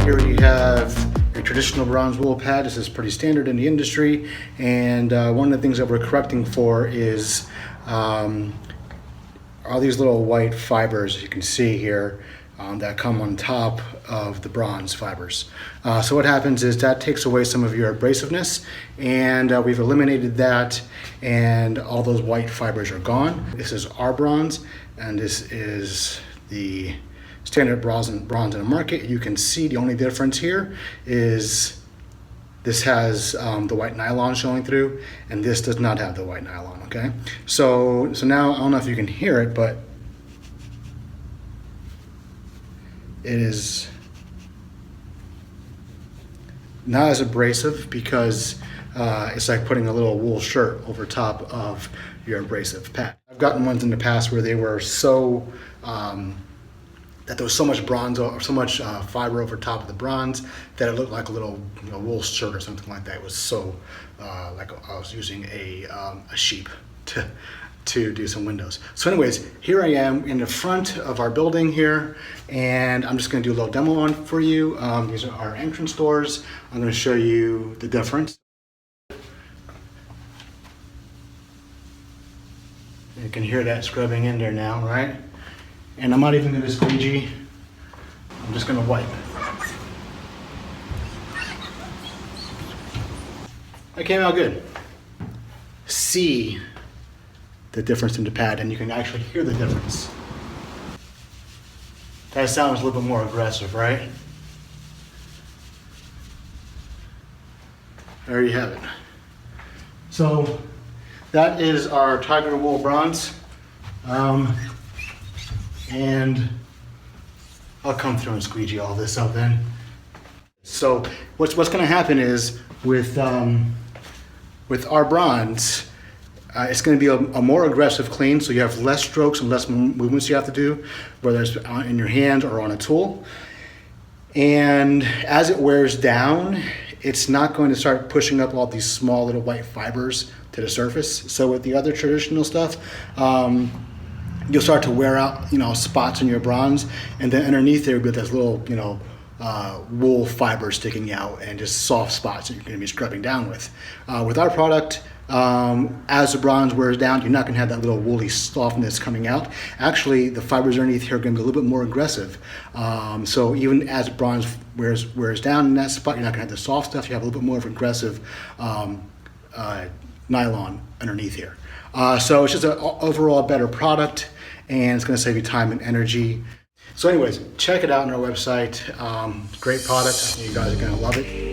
Here you have your traditional bronze wool pad. This is pretty standard in the industry, and one of the things that we're correcting for is all these little white fibers you can see here that come on top of the bronze fibers. So what happens is that takes away some of your abrasiveness, and we've eliminated that, and all those white fibers are gone. This is our bronze, and this is the standard bronze in the market. You can see the only difference here is this has the white nylon showing through, and this does not have the white nylon, okay? So now, I don't know if you can hear it, but it is not as abrasive because it's like putting a little wool shirt over top of your abrasive pad. I've gotten ones in the past where they were so, that there was so much bronze or so much fiber over top of the bronze that it looked like a little wool shirt or something like that. It was so like I was using a sheep to do some windows. So anyways, here I am in the front of our building here, and I'm just going to do a little demo on for you. These are our entrance doors. I'm going to show you the difference. You can hear that scrubbing in there now, right? And I'm not even going to squeegee. I'm just going to wipe. That came out good. See the difference in the pad, and you can actually hear the difference. That sounds a little bit more aggressive, right? There you have it. So that is our tiger wool bronze. And I'll come through and squeegee all this up then. So what's going to happen is with our bronze, it's going to be a more aggressive clean, so you have less strokes and less movements you have to do, whether it's in your hand or on a tool. And as it wears down, it's not going to start pushing up all these small little white fibers to the surface. So with the other traditional stuff, you'll start to wear out, spots in your bronze, and then underneath there will be this little, wool fiber sticking out and just soft spots that you're going to be scrubbing down with. With our product, as the bronze wears down, you're not going to have that little woolly softness coming out. Actually, the fibers underneath here are going to be a little bit more aggressive. So even as bronze wears down in that spot, you're not going to have the soft stuff. You have a little bit more of aggressive nylon underneath here. So it's just an overall better product, and it's going to save you time and energy. So anyways, check it out on our website. Great product. I think you guys are going to love it.